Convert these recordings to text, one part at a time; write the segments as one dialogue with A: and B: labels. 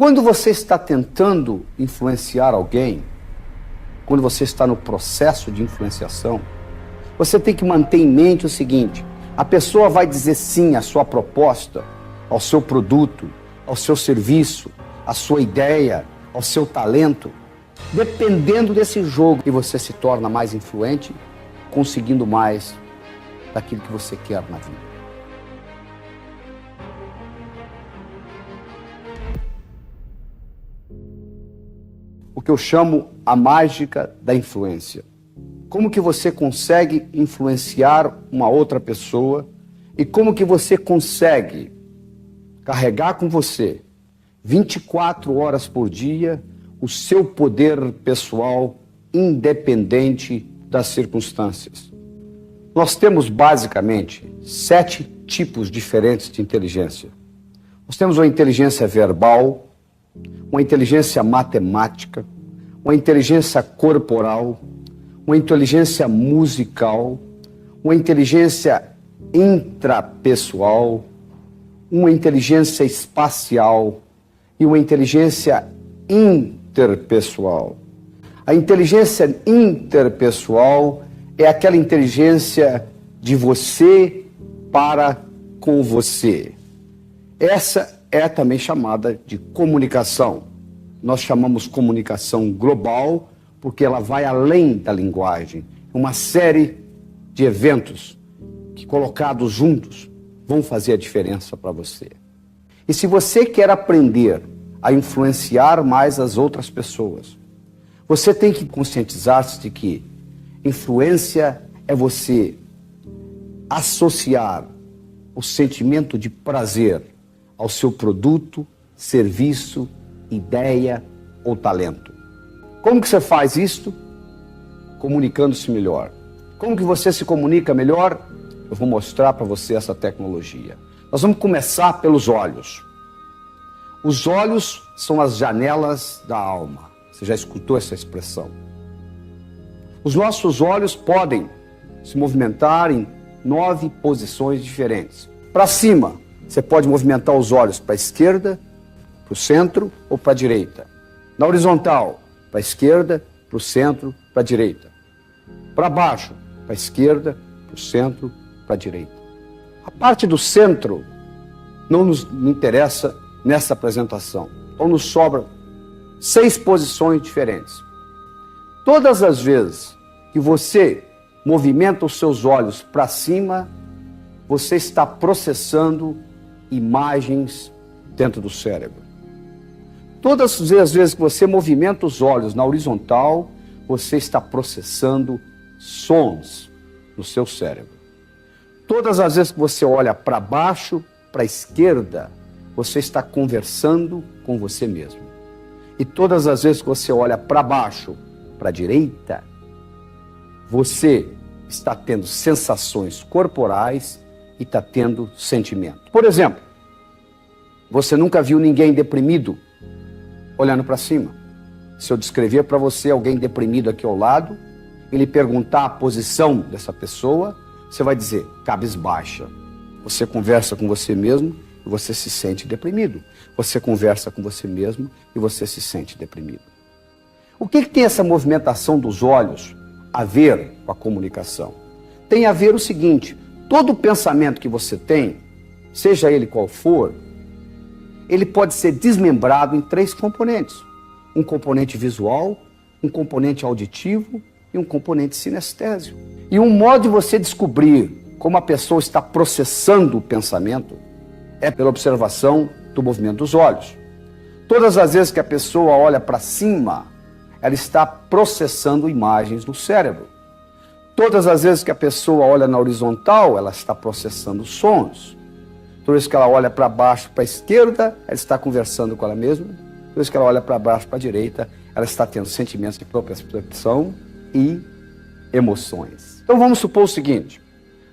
A: Quando você está tentando influenciar alguém, quando você está no processo de influenciação, você tem que manter em mente o seguinte: a pessoa vai dizer sim à sua proposta, ao seu produto, ao seu serviço, à sua ideia, ao seu talento, dependendo desse jogo, e você se torna mais influente, conseguindo mais daquilo que você quer na vida. O que eu chamo a mágica da influência. Como que você consegue influenciar uma outra pessoa e como que você consegue carregar com você 24 horas por dia o seu poder pessoal independente das circunstâncias. Nós temos basicamente 7 tipos diferentes de inteligência. Nós temos uma inteligência verbal, uma inteligência matemática, uma inteligência corporal, uma inteligência musical, uma inteligência intrapessoal, uma inteligência espacial e uma inteligência interpessoal. A inteligência interpessoal é aquela inteligência de você para com você. Essa é também chamada de comunicação. Nós chamamos comunicação global porque ela vai além da linguagem. Uma série de eventos que, colocados juntos, vão fazer a diferença para você. E se você quer aprender a influenciar mais as outras pessoas, você tem que conscientizar-se de que influência é você associar o sentimento de prazer ao seu produto, serviço, ideia ou talento. Como que você faz isto? Comunicando-se melhor. Como que você se comunica melhor? Eu vou mostrar para você essa tecnologia. Nós vamos começar pelos olhos. Os olhos são as janelas da alma. Você já escutou essa expressão? Os nossos olhos podem se movimentar em 9 posições diferentes. Para cima, você pode movimentar os olhos para a esquerda, para o centro ou para a direita. Na horizontal, para a esquerda, para o centro, para a direita. Para baixo, para a esquerda, para o centro, para a direita. A parte do centro não nos interessa nessa apresentação. Então nos sobram 6 posições diferentes. Todas as vezes que você movimenta os seus olhos para cima, você está processando imagens dentro do cérebro. Todas as vezes que você movimenta os olhos na horizontal, você está processando sons no seu cérebro. Todas as vezes que você olha para baixo, para a esquerda, você está conversando com você mesmo. E todas as vezes que você olha para baixo, para a direita, você está tendo sensações corporais e está tendo sentimento. Por exemplo, você nunca viu ninguém deprimido olhando para cima. Se eu descrever para você alguém deprimido aqui ao lado e lhe perguntar a posição dessa pessoa, você vai dizer cabisbaixa. Você conversa com você mesmo e você se sente deprimido. Você conversa com você mesmo e você se sente deprimido. O que tem essa movimentação dos olhos a ver com a comunicação? Tem a ver o seguinte: todo pensamento que você tem, seja ele qual for, ele pode ser desmembrado em 3 componentes. Um componente visual, um componente auditivo e um componente sinestésio. E um modo de você descobrir como a pessoa está processando o pensamento é pela observação do movimento dos olhos. Todas as vezes que a pessoa olha para cima, ela está processando imagens no cérebro. Todas as vezes que a pessoa olha na horizontal, ela está processando sons. Toda vez que ela olha para baixo, para a esquerda, ela está conversando com ela mesma. Toda vez que ela olha para baixo, para a direita, ela está tendo sentimentos de percepção e emoções. Então vamos supor o seguinte: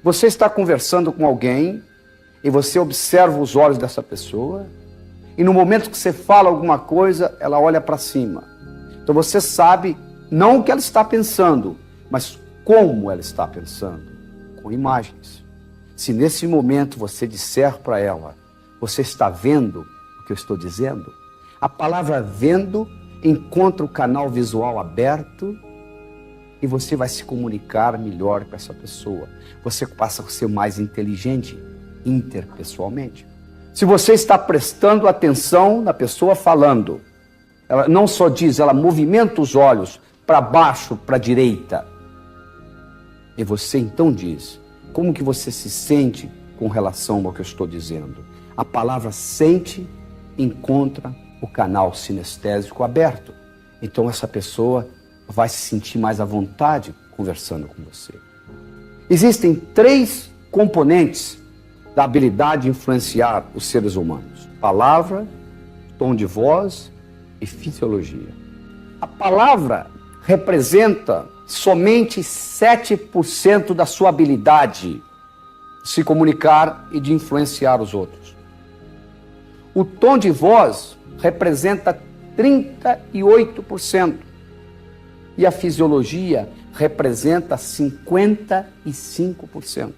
A: você está conversando com alguém e você observa os olhos dessa pessoa e no momento que você fala alguma coisa, ela olha para cima. Então você sabe não o que ela está pensando, mas como ela está pensando, com imagens. Se nesse momento você disser para ela, você está vendo o que eu estou dizendo? A palavra vendo encontra o canal visual aberto e você vai se comunicar melhor com essa pessoa. Você passa a ser mais inteligente interpessoalmente. Se você está prestando atenção na pessoa falando, ela não só diz, ela movimenta os olhos para baixo, para a direita. E você então diz, como que você se sente com relação ao que eu estou dizendo? A palavra sente encontra o canal sinestésico aberto. Então essa pessoa vai se sentir mais à vontade conversando com você. Existem 3 componentes da habilidade de influenciar os seres humanos: palavra, tom de voz e fisiologia. A palavra representa somente 7% da sua habilidade de se comunicar e de influenciar os outros. O tom de voz representa 38% e a fisiologia representa 55%.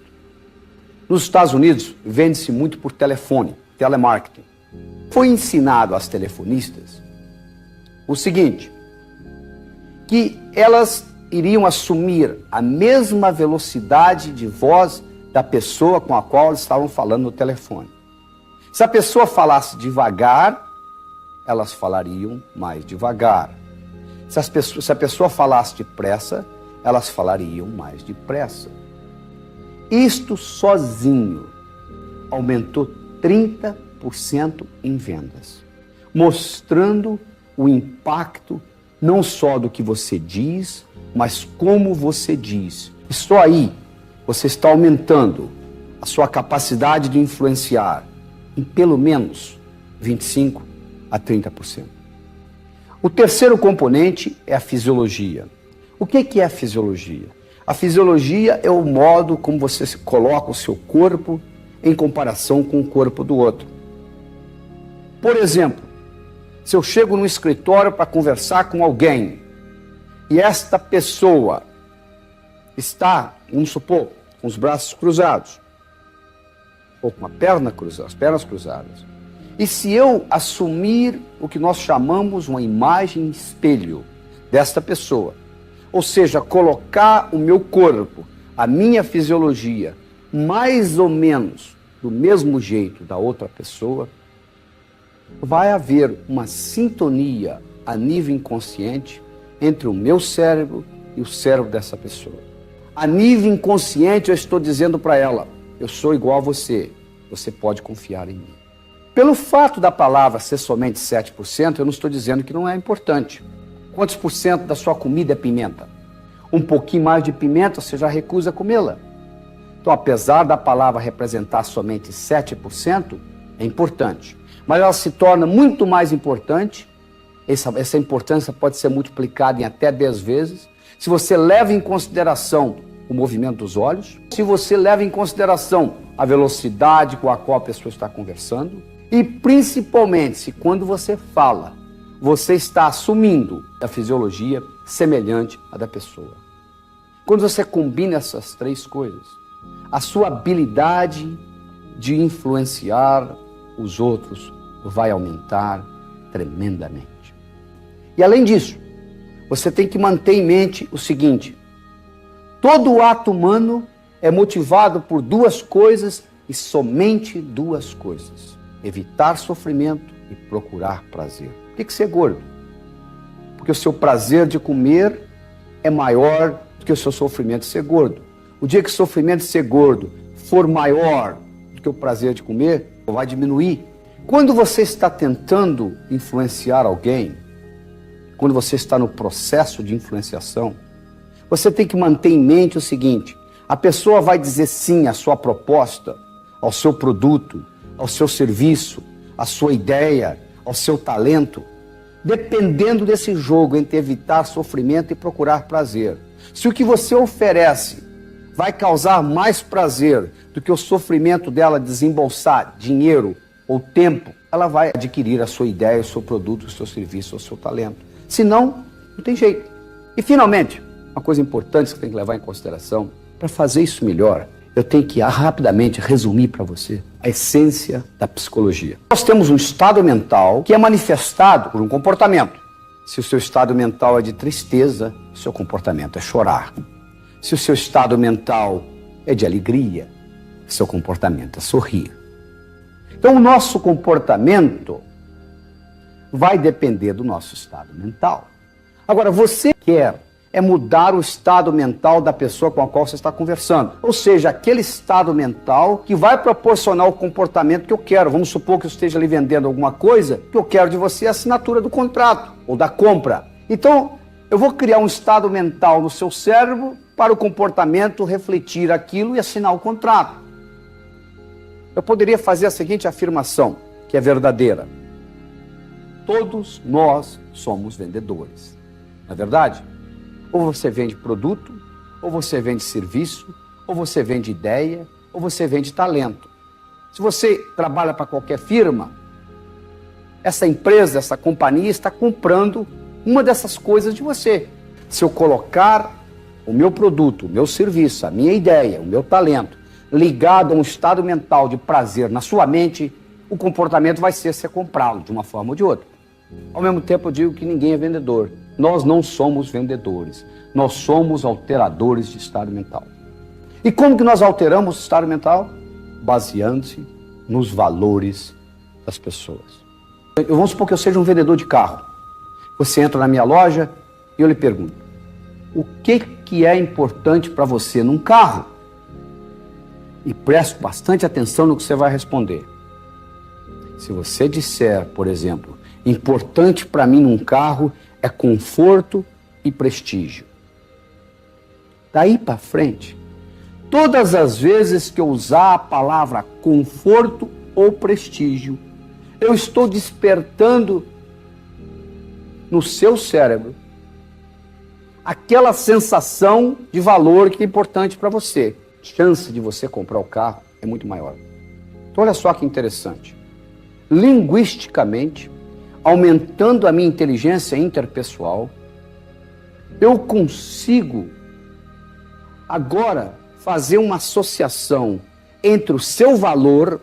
A: Nos Estados Unidos, vende-se muito por telefone, telemarketing. Foi ensinado às telefonistas o seguinte, que elas iriam assumir a mesma velocidade de voz da pessoa com a qual elas estavam falando no telefone. Se a pessoa falasse devagar, elas falariam mais devagar. Se a pessoa falasse depressa, elas falariam mais depressa. Isto sozinho aumentou 30% em vendas, mostrando o impacto não só do que você diz, mas como você diz. E só aí você está aumentando a sua capacidade de influenciar em pelo menos 25% a 30%. O terceiro componente é a fisiologia. O que é a fisiologia? A fisiologia é o modo como você coloca o seu corpo em comparação com o corpo do outro. Por exemplo, se eu chego no escritório para conversar com alguém e esta pessoa está, vamos supor, com os braços cruzados ou com a perna cruzada, as pernas cruzadas, e se eu assumir o que nós chamamos uma imagem espelho desta pessoa, ou seja, colocar o meu corpo, a minha fisiologia, mais ou menos do mesmo jeito da outra pessoa, vai haver uma sintonia a nível inconsciente entre o meu cérebro e o cérebro dessa pessoa. A nível inconsciente eu estou dizendo para ela, eu sou igual a você, você pode confiar em mim. Pelo fato da palavra ser somente 7%, eu não estou dizendo que não é importante. Quantos por cento da sua comida é pimenta? Um pouquinho mais de pimenta, você já recusa comê-la. Então, apesar da palavra representar somente 7%, é importante. Mas ela se torna muito mais importante, essa importância pode ser multiplicada em até 10 vezes, se você leva em consideração o movimento dos olhos, se você leva em consideração a velocidade com a qual a pessoa está conversando, e principalmente se quando você fala, você está assumindo a fisiologia semelhante à da pessoa. Quando você combina essas 3 coisas, a sua habilidade de influenciar os outros vai aumentar tremendamente. E além disso, você tem que manter em mente o seguinte: todo ato humano é motivado por 2 coisas e somente 2 coisas: evitar sofrimento e procurar prazer. Por que ser gordo? Porque o seu prazer de comer é maior do que o seu sofrimento de ser gordo. O dia que o sofrimento de ser gordo for maior do que o prazer de comer, vai diminuir. Quando você está tentando influenciar alguém, quando você está no processo de influenciação, você tem que manter em mente o seguinte: a pessoa vai dizer sim à sua proposta, ao seu produto, ao seu serviço, à sua ideia, ao seu talento, dependendo desse jogo entre evitar sofrimento e procurar prazer. Se o que você oferece vai causar mais prazer do que o sofrimento dela desembolsar dinheiro ou tempo, ela vai adquirir a sua ideia, o seu produto, o seu serviço, o seu talento. Se não, não tem jeito. E finalmente, uma coisa importante que você tem que levar em consideração, para fazer isso melhor, eu tenho que rapidamente resumir para você a essência da psicologia. Nós temos um estado mental que é manifestado por um comportamento. Se o seu estado mental é de tristeza, o seu comportamento é chorar. Se o seu estado mental é de alegria, o seu comportamento é sorrir. Então, o nosso comportamento vai depender do nosso estado mental. Agora, você quer mudar o estado mental da pessoa com a qual você está conversando. Ou seja, aquele estado mental que vai proporcionar o comportamento que eu quero. Vamos supor que eu esteja ali vendendo alguma coisa, que eu quero de você a assinatura do contrato ou da compra. Então, eu vou criar um estado mental no seu cérebro para o comportamento refletir aquilo e assinar o contrato. Eu poderia fazer a seguinte afirmação, que é verdadeira. Todos nós somos vendedores. Não é verdade? Ou você vende produto, ou você vende serviço, ou você vende ideia, ou você vende talento. Se você trabalha para qualquer firma, essa empresa, essa companhia está comprando uma dessas coisas de você. Se eu colocar o meu produto, o meu serviço, a minha ideia, o meu talento, ligado a um estado mental de prazer na sua mente, o comportamento vai ser você comprá-lo de uma forma ou de outra. Ao mesmo tempo eu digo que ninguém é vendedor. Nós não somos vendedores. Nós somos alteradores de estado mental. E como que nós alteramos o estado mental? Baseando-se nos valores das pessoas. Vamos supor que eu seja um vendedor de carro. Você entra na minha loja e eu lhe pergunto: o que é importante para você num carro? E preste bastante atenção no que você vai responder. Se você disser, por exemplo, importante para mim num carro é conforto e prestígio. Daí para frente, todas as vezes que eu usar a palavra conforto ou prestígio, eu estou despertando no seu cérebro aquela sensação de valor que é importante para você. A chance de você comprar o carro é muito maior. Então olha só que interessante. Linguisticamente, aumentando a minha inteligência interpessoal, eu consigo agora fazer uma associação entre o seu valor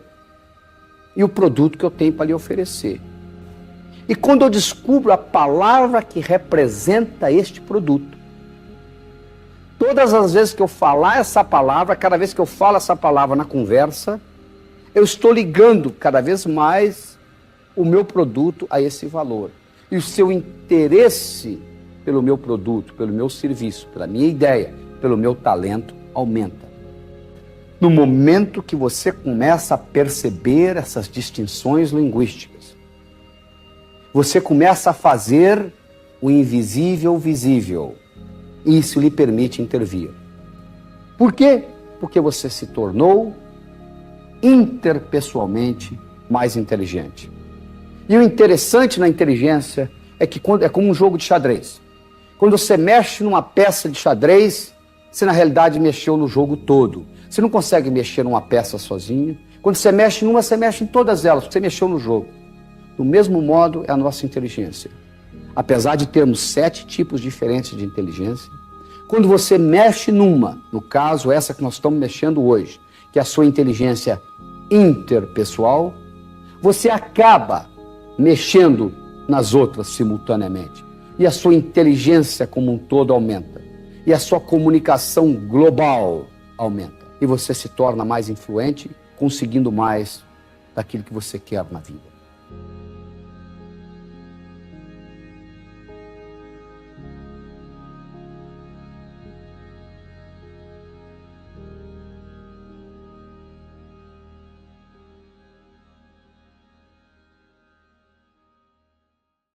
A: e o produto que eu tenho para lhe oferecer. E quando eu descubro a palavra que representa este produto, todas as vezes que eu falar essa palavra, cada vez que eu falo essa palavra na conversa, eu estou ligando cada vez mais o meu produto a esse valor. E o seu interesse pelo meu produto, pelo meu serviço, pela minha ideia, pelo meu talento aumenta. No momento que você começa a perceber essas distinções linguísticas, você começa a fazer o invisível visível. E isso lhe permite intervir. Por quê? Porque você se tornou interpessoalmente mais inteligente. E o interessante na inteligência é que é como um jogo de xadrez. Quando você mexe numa peça de xadrez, você na realidade mexeu no jogo todo. Você não consegue mexer numa peça sozinho. Quando você mexe numa, você mexe em todas elas, porque você mexeu no jogo. Do mesmo modo é a nossa inteligência. Apesar de termos 7 tipos diferentes de inteligência, quando você mexe numa, no caso essa que nós estamos mexendo hoje, que é a sua inteligência interpessoal, você acaba mexendo nas outras simultaneamente. E a sua inteligência como um todo aumenta. E a sua comunicação global aumenta. E você se torna mais influente, conseguindo mais daquilo que você quer na vida.